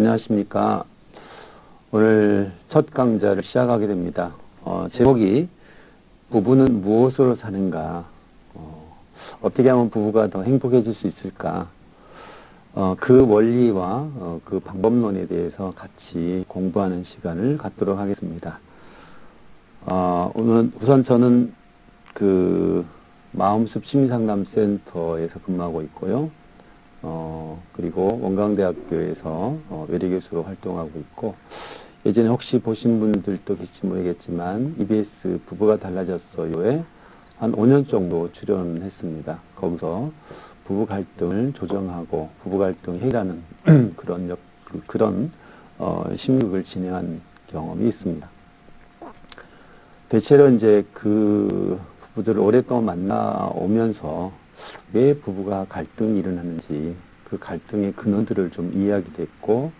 안녕하십니까. 오늘 첫 강좌를 시작하게 됩니다. 제목이 부부는 무엇으로 사는가, 어떻게 하면 부부가 더 행복해질 수 있을까, 그 원리와 그 방법론에 대해서 같이 공부하는 시간을 갖도록 하겠습니다. 오늘 우선 저는 그 마음숲 심리상담센터에서 근무하고 있고요. 그리고 원광대학교에서 외래교수로 활동하고 있고, 예전에 혹시 보신 분들도 계실지 모르겠지만 EBS 부부가 달라졌어요에 한 5년 정도 출연했습니다. 거기서 부부 갈등을 조정하고 부부 갈등 해결하는 그런 심리학을 진행한 경험이 있습니다. 대체로 이제 그 부부들을 오랫동안 만나오면서 왜 부부가 갈등이 일어나는지, 그 갈등의 근원들을 좀 이해하게 됐고,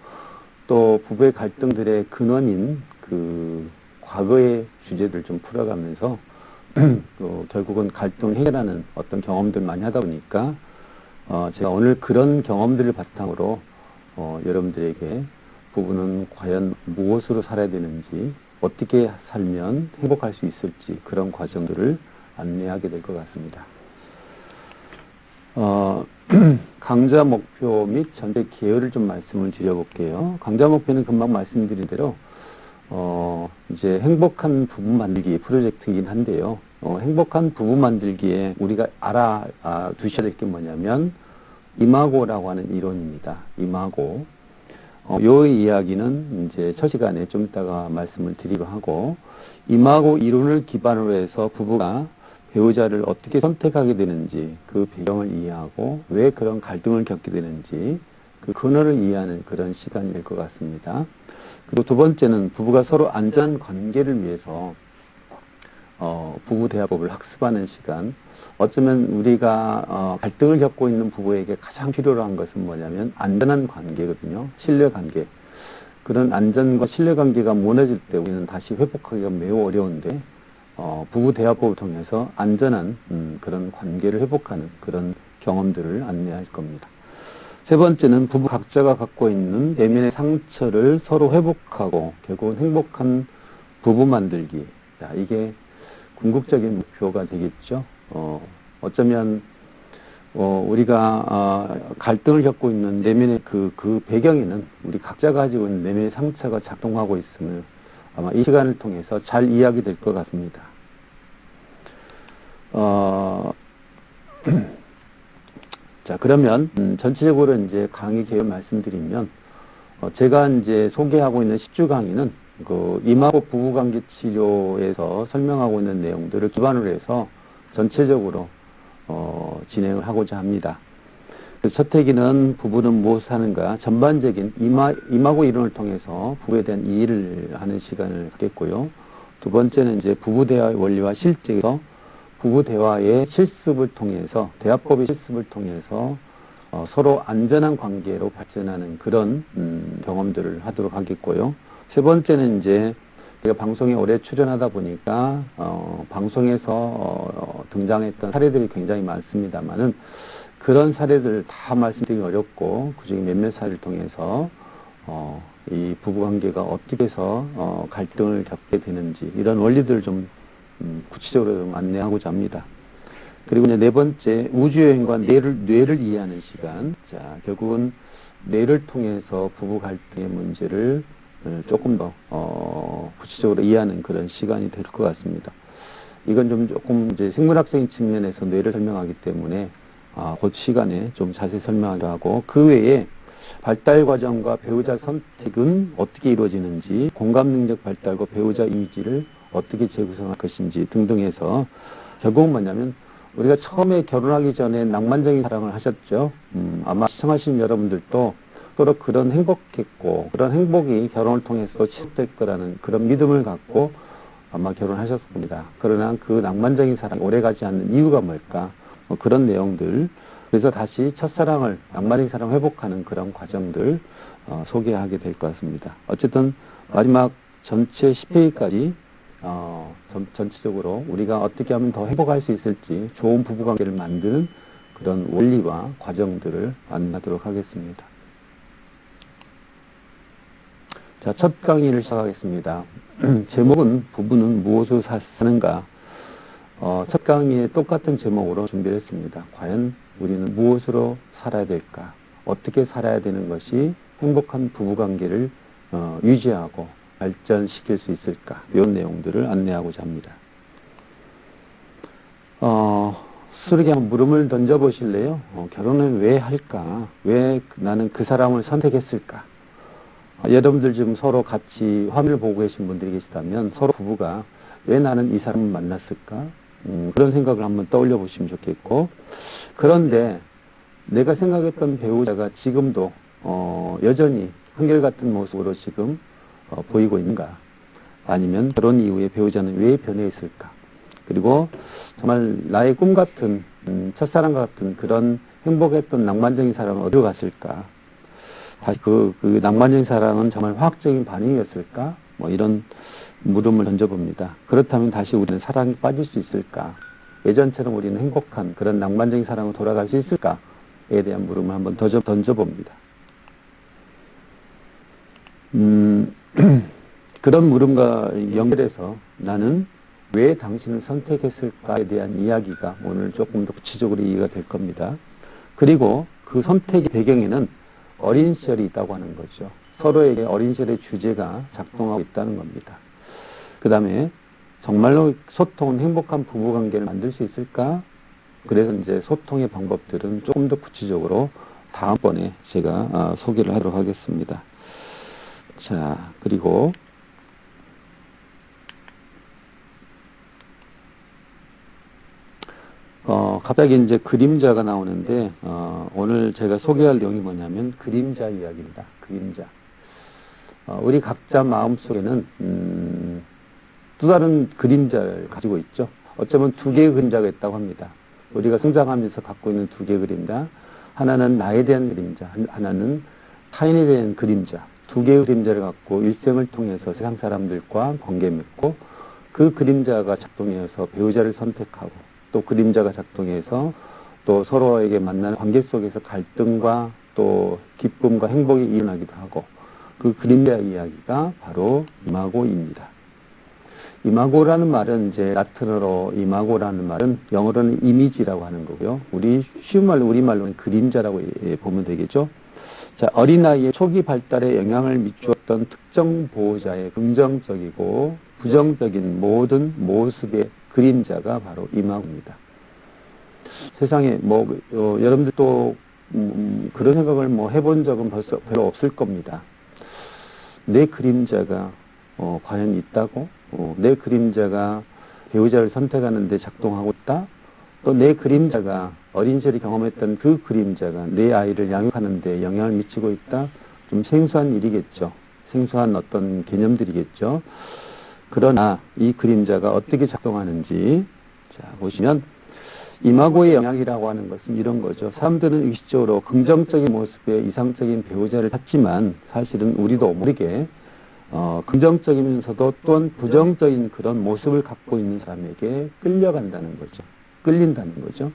또 부부의 갈등들의 근원인 그 과거의 주제들을 좀 풀어가면서 결국은 갈등 해결하는 어떤 경험들 많이 하다 보니까 제가 오늘 그런 경험들을 바탕으로 여러분들에게 부부는 과연 무엇으로 살아야 되는지, 어떻게 살면 행복할 수 있을지, 그런 과정들을 안내하게 될 것 같습니다. 강좌 목표 및 전체 계열을 좀 말씀을 드려볼게요. 강좌 목표는 금방 말씀드린 대로 이제 행복한 부부 만들기 프로젝트이긴 한데요. 행복한 부부 만들기에 우리가 두셔야 될 게 뭐냐면 이마고라고 하는 이론입니다. 이마고. 요 이야기는 이제 첫 시간에 좀 이따가 말씀을 드리기로 하고, 이마고 이론을 기반으로 해서 부부가 배우자를 어떻게 선택하게 되는지, 그 배경을 이해하고 왜 그런 갈등을 겪게 되는지, 그 근원을 이해하는 그런 시간이 될 것 같습니다. 그리고 두 번째는 부부가 서로 안전한 관계를 위해서 부부 대화법을 학습하는 시간. 어쩌면 우리가 갈등을 겪고 있는 부부에게 가장 필요로 한 것은 뭐냐면 안전한 관계거든요. 신뢰관계. 그런 안전과 신뢰관계가 무너질 때 우리는 다시 회복하기가 매우 어려운데, 부부 대화법을 통해서 안전한 그런 관계를 회복하는 그런 경험들을 안내할 겁니다. 세 번째는 부부 각자가 갖고 있는 내면의 상처를 서로 회복하고 결국은 행복한 부부 만들기. 자, 이게 궁극적인 목표가 되겠죠. 어쩌면 우리가 갈등을 겪고 있는 내면의 그 배경에는 우리 각자가 가지고 있는 내면의 상처가 작동하고 있음을 아마 이 시간을 통해서 잘 이해하게 될 것 같습니다. 자, 그러면 전체적으로 이제 강의 개요 말씀드리면, 제가 이제 소개하고 있는 10주 강의는 그 이마고 부부관계 치료에서 설명하고 있는 내용들을 기반으로 해서 전체적으로 진행을 하고자 합니다. 그래서 첫 회기는 부부는 무엇을 하는가, 전반적인 이마고 이론을 통해서 부부에 대한 이해를 하는 시간을 갖겠고요. 두 번째는 이제 부부 대화의 원리와 실제에서 부부 대화의 실습을 통해서, 대화법의 실습을 통해서 서로 안전한 관계로 발전하는 그런 경험들을 하도록 하겠고요. 세 번째는 이제 제가 방송에 오래 출연하다 보니까 방송에서 등장했던 사례들이 굉장히 많습니다만은, 그런 사례들을 다 말씀드리기 어렵고, 그중에 몇몇 사례를 통해서 이 부부관계가 어떻게 해서 갈등을 겪게 되는지, 이런 원리들을 좀 구체적으로 좀 안내하고자 합니다. 그리고 이제 네 번째, 우주여행과 뇌를 이해하는 시간. 자, 결국은 뇌를 통해서 부부 갈등의 문제를 조금 더 구체적으로 이해하는 그런 시간이 될 것 같습니다. 이건 좀 조금 이제 생물학적인 측면에서 뇌를 설명하기 때문에 그 시간에 좀 자세히 설명하기로 하고, 그 외에 발달 과정과 배우자 선택은 어떻게 이루어지는지, 공감 능력 발달과 배우자 이미지를 어떻게 재구성할 것인지 등등 해서, 결국은 뭐냐면 우리가 처음에 결혼하기 전에 낭만적인 사랑을 하셨죠. 아마 시청하신 여러분들도 서로 그런 행복했고, 그런 행복이 결혼을 통해서 지속될 거라는 그런 믿음을 갖고 아마 결혼하셨을 겁니다. 그러나 그 낭만적인 사랑이 오래가지 않는 이유가 뭘까? 그런 내용들. 그래서 다시 첫사랑을, 낭만적인 사랑을 회복하는 그런 과정들 소개하게 될 것 같습니다. 어쨌든 마지막 전체 10회까지 전체적으로 우리가 어떻게 하면 더 행복할 수 있을지, 좋은 부부관계를 만드는 그런 원리와 과정들을 만나도록 하겠습니다. 자, 첫 강의를 시작하겠습니다. 제목은 부부는 무엇으로 사는가? 첫 강의에 똑같은 제목으로 준비를 했습니다. 과연 우리는 무엇으로 살아야 될까? 어떻게 살아야 되는 것이 행복한 부부관계를 유지하고 발전시킬 수 있을까? 이런 내용들을 안내하고자 합니다. 스스로에게 한번 물음을 던져보실래요? 결혼을 왜 할까? 왜 나는 그 사람을 선택했을까? 여러분들 지금 서로 같이 화면을 보고 계신 분들이 계시다면 서로 부부가 왜 나는 이 사람을 만났을까? 그런 생각을 한번 떠올려 보시면 좋겠고, 그런데 내가 생각했던 배우자가 지금도 여전히 한결같은 모습으로 지금 보이고 있는가? 아니면 결혼 이후에 배우자는 왜 변해 있을까? 그리고 정말 나의 꿈 같은 첫사랑과 같은 그런 행복했던 낭만적인 사람은 어디로 갔을까? 다시 그 낭만적인 사랑은 정말 화학적인 반응이었을까? 뭐 이런 물음을 던져봅니다. 그렇다면 다시 우리는 사랑에 빠질 수 있을까? 예전처럼 우리는 행복한 그런 낭만적인 사랑으로 돌아갈 수 있을까에 대한 물음을 한번 던져봅니다. 그런 물음과 연결해서 나는 왜 당신을 선택했을까에 대한 이야기가 오늘 조금 더 구체적으로 이해가 될 겁니다. 그리고 그 선택의 배경에는 어린 시절이 있다고 하는 거죠. 서로에게 어린 시절의 주제가 작동하고 있다는 겁니다. 그 다음에 정말로 소통은 행복한 부부관계를 만들 수 있을까? 그래서 이제 소통의 방법들은 조금 더 구체적으로 다음번에 제가 소개를 하도록 하겠습니다. 자, 그리고 갑자기 이제 그림자가 나오는데, 오늘 제가 소개할 내용이 뭐냐면, 그림자 이야기입니다. 그림자. 우리 각자 마음속에는, 또 다른 그림자를 가지고 있죠. 어쩌면 두 개의 그림자가 있다고 합니다. 우리가 성장하면서 갖고 있는 두 개의 그림자. 하나는 나에 대한 그림자, 하나는 타인에 대한 그림자. 두 개의 그림자를 갖고 일생을 통해서 세상 사람들과 관계 맺고, 그 그림자가 작동해서 배우자를 선택하고, 또 그림자가 작동해서 또 서로에게 만나는 관계 속에서 갈등과 또 기쁨과 행복이 일어나기도 하고, 그 그림자 이야기가 바로 이마고입니다. 이마고라는 말은 이제 라틴어로 이마고라는 말은 영어로는 이미지라고 하는 거고요. 쉬운 말로 우리말로는 그림자라고 보면 되겠죠. 자, 어린아이의 초기 발달에 영향을 미주었던 특정 보호자의 긍정적이고 부정적인 모든 모습의 그림자가 바로 이마고입니다. 세상에 여러분들도 그런 생각을 해본 적은 벌써 별로 없을 겁니다. 내 그림자가 과연 있다고? 내 그림자가 배우자를 선택하는 데 작동하고 있다? 또 내 그림자가 어린 시절에 경험했던 그 그림자가 내 아이를 양육하는 데 영향을 미치고 있다? 좀 생소한 일이겠죠. 생소한 어떤 개념들이겠죠. 그러나 이 그림자가 어떻게 작동하는지, 자, 보시면 이마고의 영향이라고 하는 것은 이런 거죠. 사람들은 의식적으로 긍정적인 모습의 이상적인 배우자를 찾지만 사실은 우리도 모르게 긍정적이면서도 또한 부정적인 그런 모습을 갖고 있는 사람에게 끌려간다는 거죠. 끌린다는 거죠.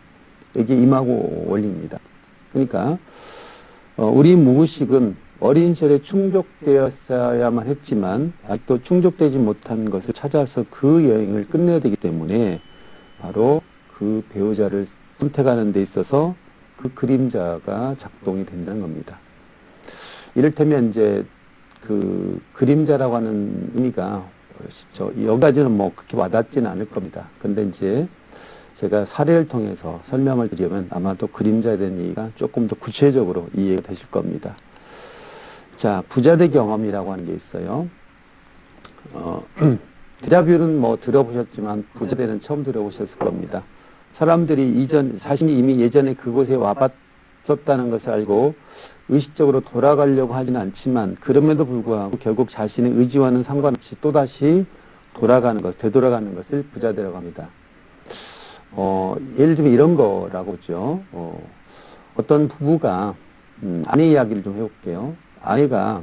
이게 이마고 원리입니다. 그러니까 우리 무의식은 어린 시절에 충족되었어야만 했지만 아직도 충족되지 못한 것을 찾아서 그 여행을 끝내야 되기 때문에 바로 그 배우자를 선택하는 데 있어서 그 그림자가 작동이 된다는 겁니다. 이를테면 이제 그 그림자라고 하는 의미가 여기까지는 그렇게 와닿지는 않을 겁니다. 근데 이제 제가 사례를 통해서 설명을 드리면 아마도 그림자에 대한 얘기가 조금 더 구체적으로 이해가 되실 겁니다. 자, 부자대 경험이라고 하는 게 있어요. 데자뷰는 들어보셨지만 부자대는 처음 들어보셨을 겁니다. 사람들이 자신이 이미 예전에 그곳에 와봤었다는 것을 알고 의식적으로 돌아가려고 하지는 않지만 그럼에도 불구하고 결국 자신의 의지와는 상관없이 또다시 되돌아가는 것을 부자대라고 합니다. 예를 들면 이런 거라고 하죠. 어떤 부부가 아내 이야기를 좀 해볼게요. 아내가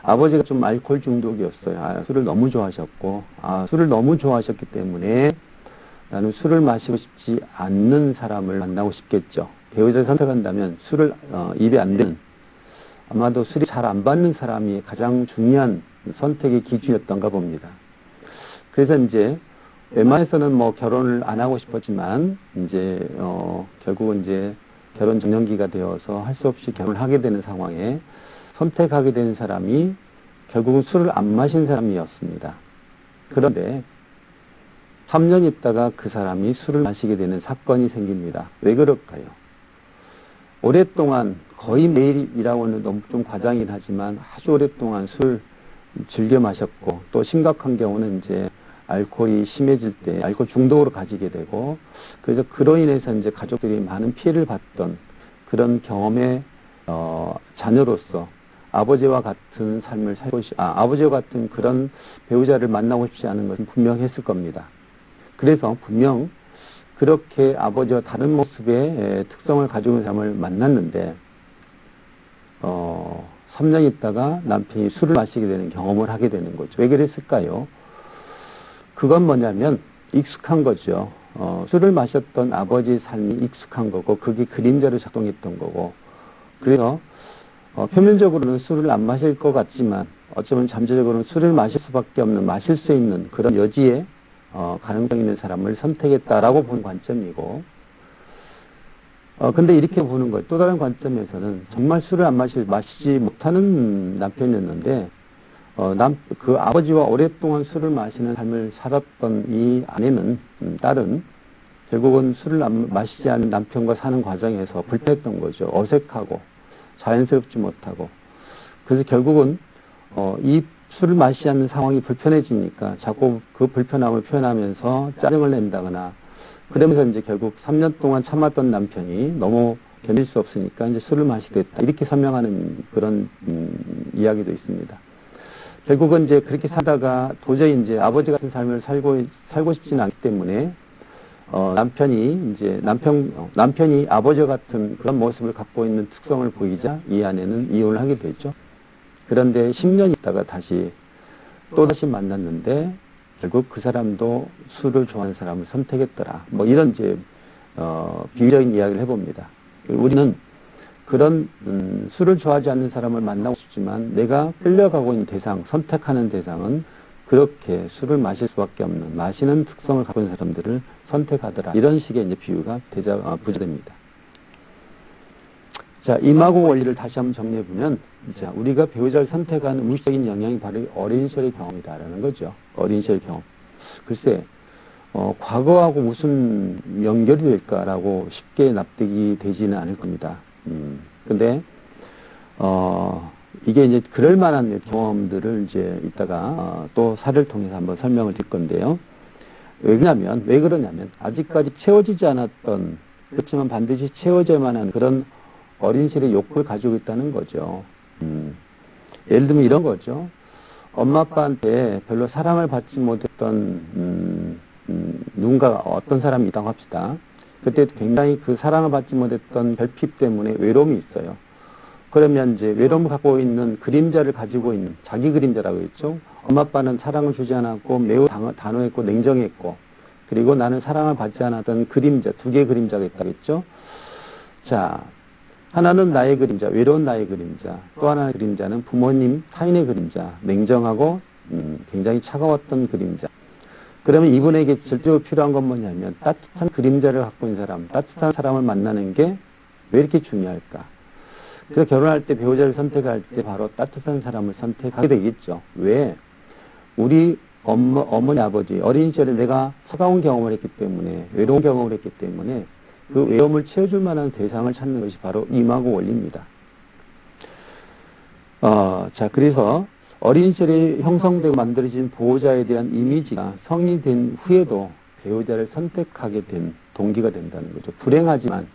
아버지가 좀 알코올 중독이었어요. 술을 너무 좋아하셨고, 술을 너무 좋아하셨기 때문에 나는 술을 마시고 싶지 않는 사람을 만나고 싶겠죠. 배우자를 선택한다면 술을 입에 안 대는 아마도 술이 잘 안 받는 사람이 가장 중요한 선택의 기준이었던가 봅니다. 그래서 이제 웬만해서는 뭐 결혼을 안 하고 싶었지만 이제 결국은 이제 결혼 정년기가 되어서 할 수 없이 결혼을 하게 되는 상황에 선택하게 된 사람이 결국은 술을 안 마신 사람이었습니다. 그런데 3년 있다가 그 사람이 술을 마시게 되는 사건이 생깁니다. 왜 그럴까요? 오랫동안 거의 매일이라고는 너무 좀 과장이긴 하지만 아주 오랫동안 술 즐겨 마셨고 또 심각한 경우는 이제 알코올이 심해질 때 알코올 중독으로 가지게 되고 그래서 그로 인해서 이제 가족들이 많은 피해를 봤던 그런 경험의 자녀로서 아버지와 같은 삶을 살고 아버지와 같은 그런 배우자를 만나고 싶지 않은 것은 분명했을 겁니다. 그래서 분명 그렇게 아버지와 다른 모습의 특성을 가지고 있는 사람을 만났는데 3년 있다가 남편이 술을 마시게 되는 경험을 하게 되는 거죠. 왜 그랬을까요? 그건 뭐냐면 익숙한 거죠. 술을 마셨던 아버지의 삶이 익숙한 거고 그게 그림자로 작동했던 거고 그래서 표면적으로는 술을 안 마실 것 같지만 어쩌면 잠재적으로는 술을 마실 수밖에 없는 마실 수 있는 그런 여지에 가능성 있는 사람을 선택했다라고 보는 관점이고 근데 이렇게 보는 것, 또 다른 관점에서는 정말 술을 안 마시지 못하는 남편이었는데 그 아버지와 오랫동안 술을 마시는 삶을 살았던 이 아내는, 딸은 결국은 술을 마시지 않은 남편과 사는 과정에서 불편했던 거죠. 어색하고 자연스럽지 못하고. 그래서 결국은 이 술을 마시지 않는 상황이 불편해지니까 자꾸 그 불편함을 표현하면서 짜증을 낸다거나 그러면서 이제 결국 3년 동안 참았던 남편이 너무 견딜 수 없으니까 이제 술을 마시게 됐다. 이렇게 설명하는 그런 이야기도 있습니다. 결국은 이제 그렇게 살다가 도저히 이제 아버지 같은 삶을 살고 싶지는 않기 때문에 남편이 아버지 같은 그런 모습을 갖고 있는 특성을 보이자 이 아내는 이혼을 하게 되죠. 그런데 10년 있다가 또다시 만났는데 결국 그 사람도 술을 좋아하는 사람을 선택했더라. 뭐 이런 이제 비유적인 이야기를 해봅니다. 우리는 그런 술을 좋아하지 않는 사람을 만나고 싶지만 내가 끌려가고 있는 대상, 선택하는 대상은 그렇게 술을 마실 수밖에 없는 마시는 특성을 갖고 있는 사람들을 선택하더라. 이런 식의 이제 비유가 부여됩니다. 자, 이마고 원리를 다시 한번 정리해보면, 자, 우리가 배우자를 선택하는 무의식적인 영향이 바로 어린 시절의 경험이다라는 거죠. 어린 시절 경험. 글쎄, 과거하고 무슨 연결이 될까라고 쉽게 납득이 되지는 않을 겁니다. 근데, 이게 이제 그럴 만한 경험들을 이제 이따가 또 사례를 통해서 한번 설명을 드릴 건데요. 왜 그러냐면, 아직까지 채워지지 않았던, 그렇지만 반드시 채워져야만 하는 그런 어린 시절의 욕구를 가지고 있다는 거죠. 예를 들면 이런 거죠. 엄마 아빠한테 별로 사랑을 받지 못했던 누군가 어떤 사람이 있다고 합시다. 그때 굉장히 그 사랑을 받지 못했던 결핍 때문에 외로움이 있어요. 그러면 이제 외로움을 갖고 있는 그림자를 가지고 있는 자기 그림자라고 했죠. 엄마 아빠는 사랑을 주지 않았고 매우 단호했고 냉정했고 그리고 나는 사랑을 받지 않았던 그림자, 두 개의 그림자가 있다겠죠. 자, 하나는 나의 그림자, 외로운 나의 그림자. 또 하나의 그림자는 부모님, 타인의 그림자. 냉정하고 굉장히 차가웠던 그림자. 그러면 이분에게 절대로 필요한 건 뭐냐면 따뜻한 그림자를 갖고 있는 사람, 따뜻한 사람을 만나는 게 왜 이렇게 중요할까? 그래서 결혼할 때 배우자를 선택할 때 바로 따뜻한 사람을 선택하게 되겠죠. 왜? 우리 어머니, 아버지, 어린 시절에 내가 차가운 경험을 했기 때문에, 외로운 경험을 했기 때문에 그 외로움을 채워줄 만한 대상을 찾는 것이 바로 이마고 원리입니다. 자, 그래서 어린 시절에 형성되고 만들어진 보호자에 대한 이미지가 성인이 된 후에도 배우자를 선택하게 된 동기가 된다는 거죠. 불행하지만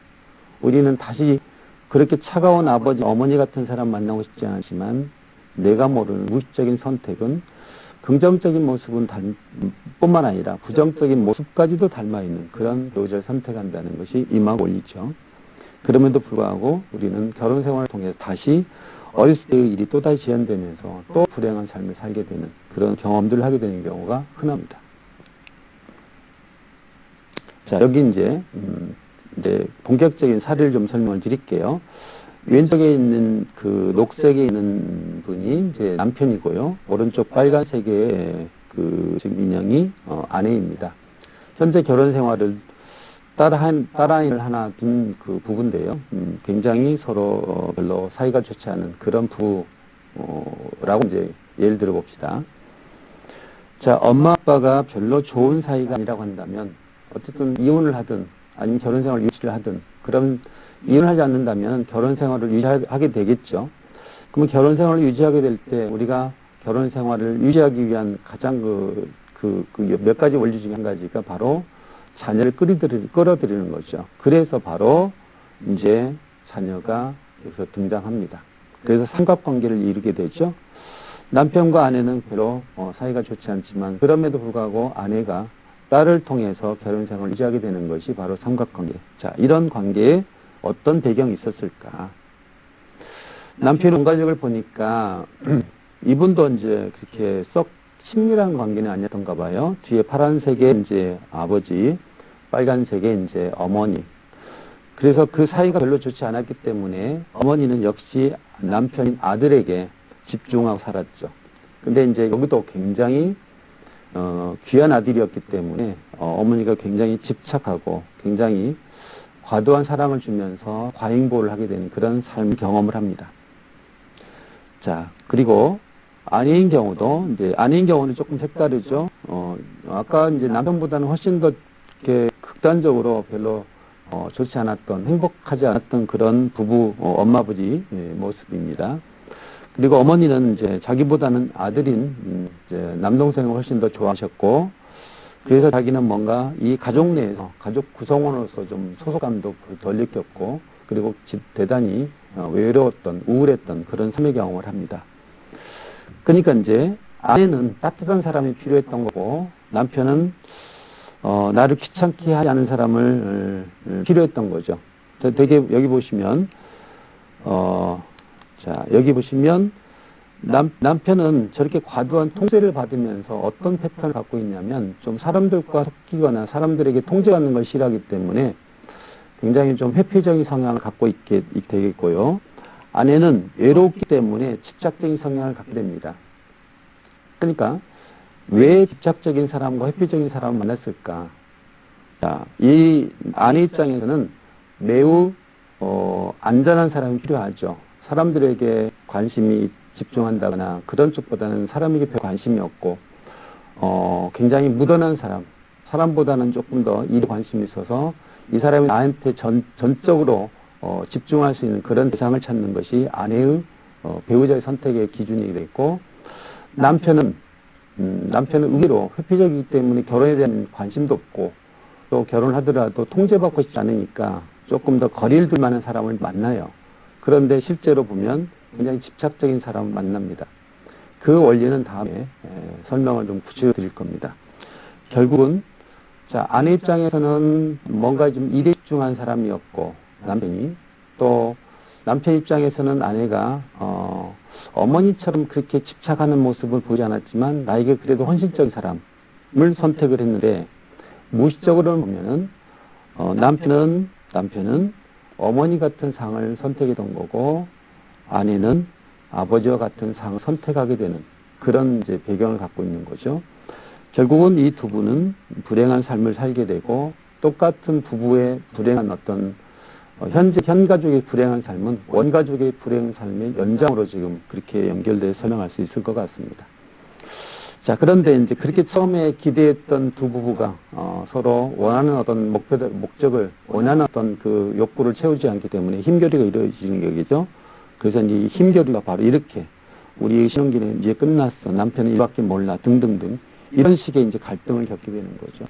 우리는 다시 그렇게 차가운 아버지, 어머니 같은 사람 만나고 싶지 않지만 내가 모르는 무의식적인 선택은 긍정적인 모습은 뿐만 아니라 부정적인 모습까지도 닮아있는 그런 배우자를 선택한다는 것이 이마고 원리죠. 그럼에도 불구하고 우리는 결혼 생활을 통해서 다시 어렸을 때의 일이 또다시 재현되면서 또 불행한 삶을 살게 되는 그런 경험들을 하게 되는 경우가 흔합니다. 자, 여기 이제 본격적인 사례를 좀 설명을 드릴게요. 왼쪽에 있는 그 녹색에 있는 분이 이제 남편이고요. 오른쪽 빨간색의 그 지금 인형이 아내입니다. 현재 결혼 생활을 딸아이를 하나 둔 그 부부인데요. 굉장히 서로 별로 사이가 좋지 않은 그런 부부라고 이제 예를 들어 봅시다. 자, 엄마 아빠가 별로 좋은 사이가 아니라고 한다면 어쨌든 이혼을 하든 아니면 결혼 생활을 유지를 하든 그럼 이혼하지 않는다면 결혼 생활을 유지하게 되겠죠. 그러면 결혼 생활을 유지하게 될 때 우리가 결혼 생활을 유지하기 위한 가장 몇 가지 원리 중에 한 가지가 바로 자녀를 끌어들이는 거죠. 그래서 바로 이제 자녀가 여기서 등장합니다. 그래서 삼각관계를 이루게 되죠. 남편과 아내는 별로 사이가 좋지 않지만 그럼에도 불구하고 아내가 딸을 통해서 결혼 생활을 유지하게 되는 것이 바로 삼각관계. 자, 이런 관계에 어떤 배경이 있었을까? 남편 온 가족을 보니까 이분도 이제 그렇게 썩 친밀한 관계는 아니었던가 봐요. 뒤에 파란색의 이제 아버지, 빨간색의 이제 어머니. 그래서 그 사이가 별로 좋지 않았기 때문에 어머니는 역시 남편인 아들에게 집중하고 살았죠. 근데 이제 여기도 굉장히 귀한 아들이었기 때문에 어머니가 굉장히 집착하고 굉장히 과도한 사랑을 주면서 과잉보호를 하게 되는 그런 삶을 경험을 합니다. 자, 그리고 아내인 경우는 조금 색다르죠. 아까 이제 남편보다는 훨씬 더 이렇게 극단적으로 별로 좋지 않았던, 행복하지 않았던 그런 부부, 엄마, 아버지 모습입니다. 그리고 어머니는 이제 자기보다는 아들인 이제 남동생을 훨씬 더 좋아하셨고, 그래서 자기는 뭔가 이 가족 내에서 가족 구성원으로서 좀 소속감도 덜 느꼈고, 그리고 대단히 외로웠던, 우울했던 그런 삶의 경험을 합니다. 그러니까 이제 아내는 따뜻한 사람이 필요했던 거고, 남편은 나를 귀찮게 하지 않은 사람을 필요했던 거죠. 되게 여기 보시면 자, 여기 보시면 남편은 저렇게 과도한 통제를 받으면서 어떤 패턴을 갖고 있냐면 좀 사람들과 섞이거나 사람들에게 통제받는 걸 싫어하기 때문에 굉장히 좀 회피적인 성향을 갖고 있게 되겠고요. 아내는 외롭기 때문에 집착적인 성향을 갖게 됩니다. 그러니까 왜 집착적인 사람과 회피적인 사람을 만났을까? 자, 이 아내 입장에서는 매우 안전한 사람이 필요하죠. 사람들에게 관심이 집중한다거나 그런 쪽보다는 사람에게 별 관심이 없고 굉장히 무던한 사람보다는 조금 더 일에 관심이 있어서 이 사람이 나한테 전적으로 집중할 수 있는 그런 대상을 찾는 것이 아내의 배우자의 선택의 기준이 되고 남편은 의외로 회피적이기 때문에 결혼에 대한 관심도 없고 또 결혼을 하더라도 통제받고 싶지 않으니까 조금 더 거리를 둘 만한 사람을 만나요. 그런데 실제로 보면 굉장히 집착적인 사람을 만납니다. 그 원리는 다음에 설명을 좀 구체적으로 드릴 겁니다. 결국은 자, 아내 입장에서는 뭔가 좀 일에 집중한 사람이었고 남편이 또 남편 입장에서는 아내가 어머니처럼 그렇게 집착하는 모습을 보지 않았지만 나에게 그래도 헌신적인 사람을 선택을 했는데 무의식적으로는 보면은 남편은 어머니 같은 상을 선택했던 거고 아내는 아버지와 같은 상을 선택하게 되는 그런 이제 배경을 갖고 있는 거죠. 결국은 이 두 분은 불행한 삶을 살게 되고 똑같은 부부의 불행한 어떤 현 가족의 불행한 삶은 원 가족의 불행한 삶의 연장으로 지금 그렇게 연결돼서 설명할 수 있을 것 같습니다. 자, 그런데 이제 그렇게 처음에 기대했던 두 부부가 서로 원하는 어떤 목적을 원하는 어떤 그 욕구를 채우지 않기 때문에 힘겨루기가 이루어지는 거겠죠. 그래서 이 힘겨루기가 바로 이렇게 우리 신혼기는 이제 끝났어. 남편은 이밖에 몰라. 등등등. 이런 식의 이제 갈등을 겪게 되는 거죠.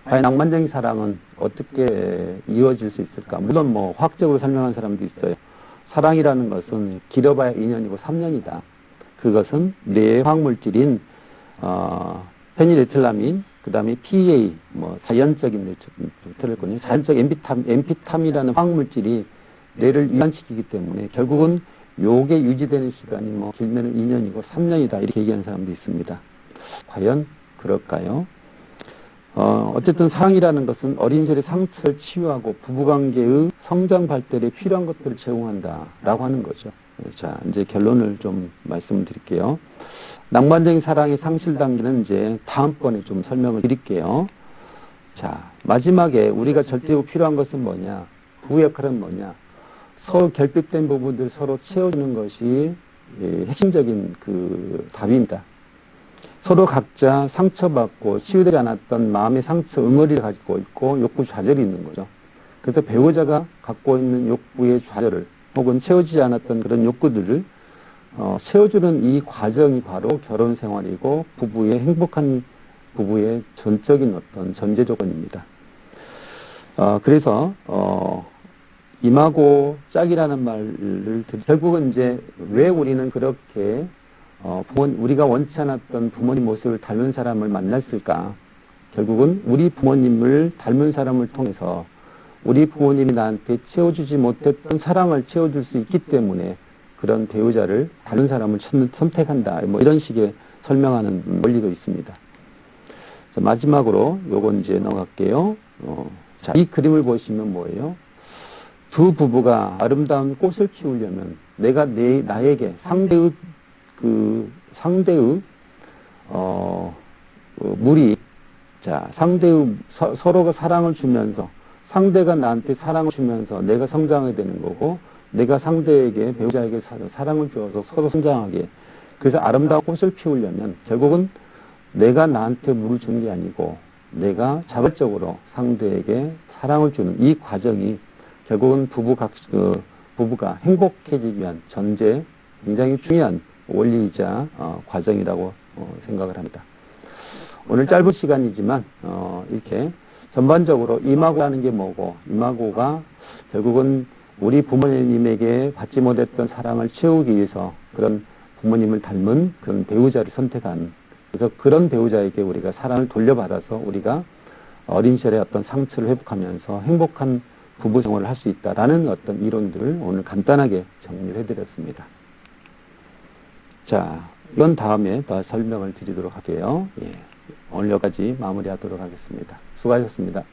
과연 낭만적인 사랑은 어떻게 이루어질 수 있을까? 물론 뭐 화학적으로 설명한 사람도 있어요. 사랑이라는 것은 길어봐야 2년이고 3년이다. 그것은 뇌의 화학물질인 페닐에틸라민, 그 다음에 PEA, 뭐 자연적인 뇌 자연적 엠피탐이라는 화학물질이 뇌를 이완시키기 때문에 결국은 요게 유지되는 시간이 뭐 길면은 2년이고 3년이다 이렇게 얘기하는 사람도 있습니다. 과연 그럴까요? 어쨌든 사랑이라는 것은 어린 시절의 상처를 치유하고 부부관계의 성장 발달에 필요한 것들을 제공한다라고 하는 거죠. 자, 이제 결론을 좀 말씀을 드릴게요. 낭만적인 사랑의 상실 단계는 이제 다음번에 좀 설명을 드릴게요. 자, 마지막에 우리가 절대로 필요한 것은 뭐냐? 부부 역할은 뭐냐? 서로 결핍된 부분들 서로 채워주는 것이 핵심적인 그 답입니다. 서로 각자 상처받고 치유되지 않았던 마음의 상처 응어리를 가지고 있고 욕구 좌절이 있는 거죠. 그래서 배우자가 갖고 있는 욕구의 좌절을 혹은 채워지지 않았던 그런 욕구들을 채워주는 이 과정이 바로 결혼 생활이고 부부의 행복한 부부의 전적인 어떤 전제 조건입니다. 그래서 임하고 짝이라는 말을 결국은 이제 왜 우리는 그렇게 우리가 원치 않았던 부모님 모습을 닮은 사람을 만났을까? 결국은 우리 부모님을 닮은 사람을 통해서 우리 부모님이 나한테 채워주지 못했던 사랑을 채워줄 수 있기 때문에 그런 배우자를 다른 사람을 선택한다. 뭐 이런 식의 설명하는 원리도 있습니다. 자, 마지막으로 요건 이제 넘어갈게요. 자, 이 그림을 보시면 뭐예요? 두 부부가 아름다운 꽃을 키우려면 내가 나에게 상대의 물이, 자, 서로가 사랑을 주면서 상대가 나한테 사랑을 주면서 내가 성장하게 되는 거고, 내가 상대에게, 배우자에게 사랑을 주어서 서로 성장하게. 그래서 아름다운 꽃을 피우려면 결국은 내가 나한테 물을 주는 게 아니고 내가 자발적으로 상대에게 사랑을 주는 이 과정이 결국은 부부가 행복해지기 위한 전제, 굉장히 중요한 원리이자 과정이라고 생각을 합니다. 오늘 짧은 시간이지만 이렇게 전반적으로 이마고라는 게 뭐고, 이마고가 결국은 우리 부모님에게 받지 못했던 사랑을 채우기 위해서 그런 부모님을 닮은 그런 배우자를 선택한, 그래서 그런 배우자에게 우리가 사랑을 돌려받아서 우리가 어린 시절의 어떤 상처를 회복하면서 행복한 부부 생활을 할 수 있다라는 어떤 이론들을 오늘 간단하게 정리를 해드렸습니다. 자, 이건 다음에 더 설명을 드리도록 할게요. 예, 오늘 여기까지 마무리하도록 하겠습니다. 수고하셨습니다.